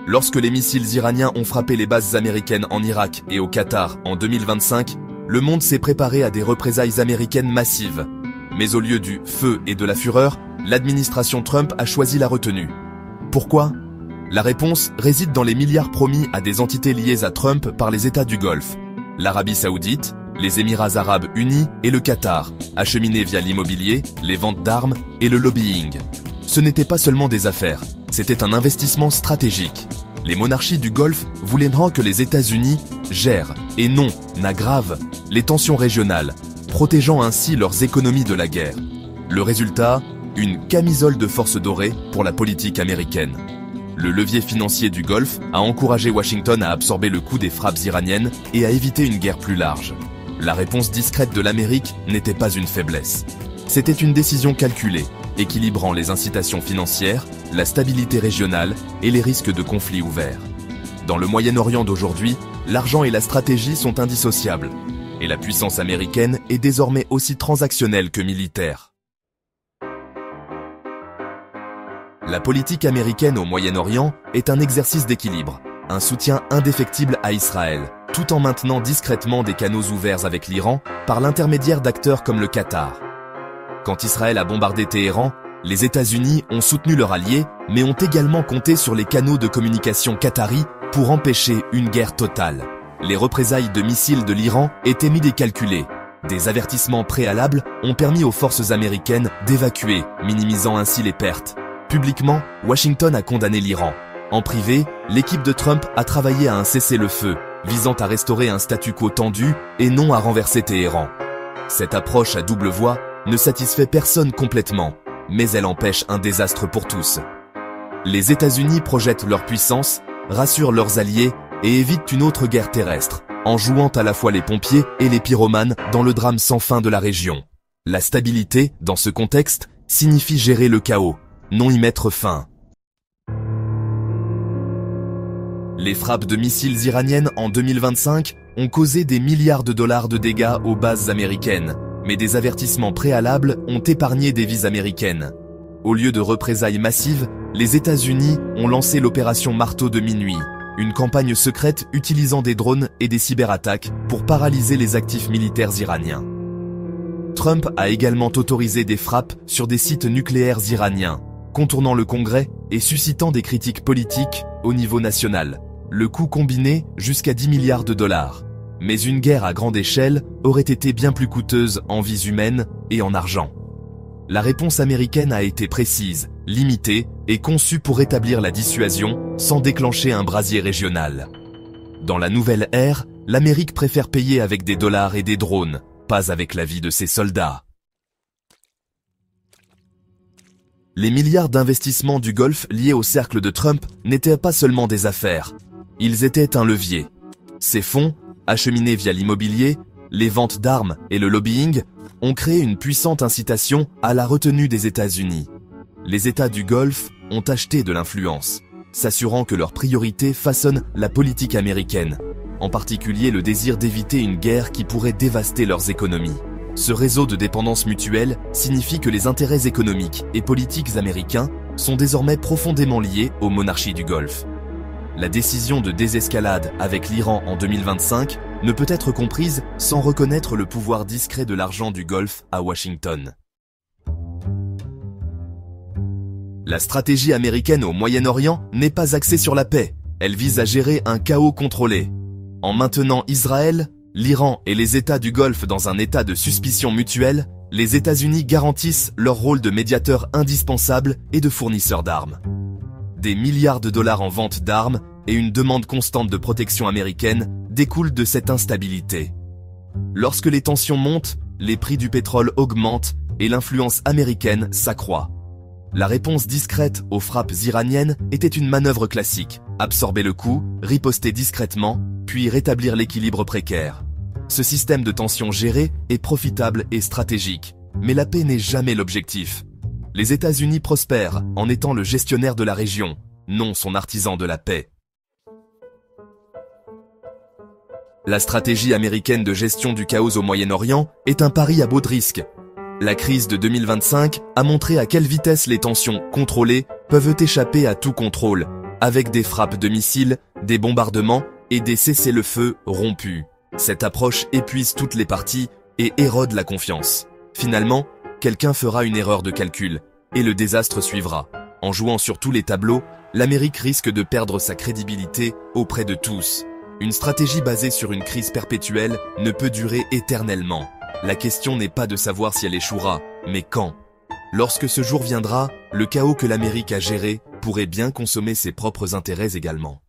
Lorsque les missiles iraniens ont frappé les bases américaines en Irak et au Qatar en 2025, le monde s'est préparé à des représailles américaines massives. Mais au lieu du feu et de la fureur, l'administration Trump a choisi la retenue. Pourquoi? La réponse réside dans les milliards promis à des entités liées à Trump par les États du Golfe. L'Arabie Saoudite, les Émirats Arabes Unis et le Qatar, acheminés via l'immobilier, les ventes d'armes et le lobbying. Ce n'était pas seulement des affaires, c'était un investissement stratégique. Les monarchies du Golfe voulaient que les États-Unis gèrent, et non n'aggravent, les tensions régionales, protégeant ainsi leurs économies de la guerre. Le résultat, une camisole de force dorée pour la politique américaine. Le levier financier du Golfe a encouragé Washington à absorber le coût des frappes iraniennes et à éviter une guerre plus large. La réponse discrète de l'Amérique n'était pas une faiblesse. C'était une décision calculée, équilibrant les incitations financières, la stabilité régionale et les risques de conflits ouverts. Dans le Moyen-Orient d'aujourd'hui, l'argent et la stratégie sont indissociables, et la puissance américaine est désormais aussi transactionnelle que militaire. La politique américaine au Moyen-Orient est un exercice d'équilibre, un soutien indéfectible à Israël, tout en maintenant discrètement des canaux ouverts avec l'Iran par l'intermédiaire d'acteurs comme le Qatar. Quand Israël a bombardé Téhéran, les États-Unis ont soutenu leur allié, mais ont également compté sur les canaux de communication qataris pour empêcher une guerre totale. Les représailles de missiles de l'Iran étaient mis décalculées. Des avertissements préalables ont permis aux forces américaines d'évacuer, minimisant ainsi les pertes. Publiquement, Washington a condamné l'Iran. En privé, l'équipe de Trump a travaillé à un cessez-le-feu, visant à restaurer un statu quo tendu et non à renverser Téhéran. Cette approche à double voie ne satisfait personne complètement, mais elle empêche un désastre pour tous. Les États-Unis projettent leur puissance, rassurent leurs alliés et évitent une autre guerre terrestre, en jouant à la fois les pompiers et les pyromanes dans le drame sans fin de la région. La stabilité, dans ce contexte, signifie gérer le chaos, non y mettre fin. Les frappes de missiles iraniennes en 2025 ont causé des milliards de dollars de dégâts aux bases américaines, mais des avertissements préalables ont épargné des vies américaines. Au lieu de représailles massives, les États-Unis ont lancé l'opération Marteau de minuit, une campagne secrète utilisant des drones et des cyberattaques pour paralyser les actifs militaires iraniens. Trump a également autorisé des frappes sur des sites nucléaires iraniens, contournant le Congrès et suscitant des critiques politiques au niveau national. Le coût combiné jusqu'à 10 milliards de dollars. Mais une guerre à grande échelle aurait été bien plus coûteuse en vies humaines et en argent. La réponse américaine a été précise, limitée et conçue pour rétablir la dissuasion sans déclencher un brasier régional. Dans la nouvelle ère, l'Amérique préfère payer avec des dollars et des drones, pas avec la vie de ses soldats. Les milliards d'investissements du Golfe liés au cercle de Trump n'étaient pas seulement des affaires, ils étaient un levier. Ces fonds, acheminés via l'immobilier, les ventes d'armes et le lobbying, ont créé une puissante incitation à la retenue des États-Unis. Les États du Golfe ont acheté de l'influence, s'assurant que leurs priorités façonnent la politique américaine, en particulier le désir d'éviter une guerre qui pourrait dévaster leurs économies. Ce réseau de dépendance mutuelle signifie que les intérêts économiques et politiques américains sont désormais profondément liés aux monarchies du Golfe. La décision de désescalade avec l'Iran en 2025 ne peut être comprise sans reconnaître le pouvoir discret de l'argent du Golfe à Washington. La stratégie américaine au Moyen-Orient n'est pas axée sur la paix, elle vise à gérer un chaos contrôlé. En maintenant Israël, l'Iran et les États du Golfe dans un état de suspicion mutuelle, les États-Unis garantissent leur rôle de médiateur indispensable et de fournisseur d'armes. Des milliards de dollars en vente d'armes et une demande constante de protection américaine découlent de cette instabilité. Lorsque les tensions montent, les prix du pétrole augmentent et l'influence américaine s'accroît. La réponse discrète aux frappes iraniennes était une manœuvre classique, absorber le coup, riposter discrètement, puis rétablir l'équilibre précaire. Ce système de tension géré est profitable et stratégique, mais la paix n'est jamais l'objectif. Les États-Unis prospèrent en étant le gestionnaire de la région, non son artisan de la paix. La stratégie américaine de gestion du chaos au Moyen-Orient est un pari à bout de risque. La crise de 2025 a montré à quelle vitesse les tensions contrôlées peuvent échapper à tout contrôle, avec des frappes de missiles, des bombardements et des cessez-le-feu rompus. Cette approche épuise toutes les parties et érode la confiance. Finalement, quelqu'un fera une erreur de calcul, et le désastre suivra. En jouant sur tous les tableaux, l'Amérique risque de perdre sa crédibilité auprès de tous. Une stratégie basée sur une crise perpétuelle ne peut durer éternellement. La question n'est pas de savoir si elle échouera, mais quand. Lorsque ce jour viendra, le chaos que l'Amérique a géré pourrait bien consommer ses propres intérêts également.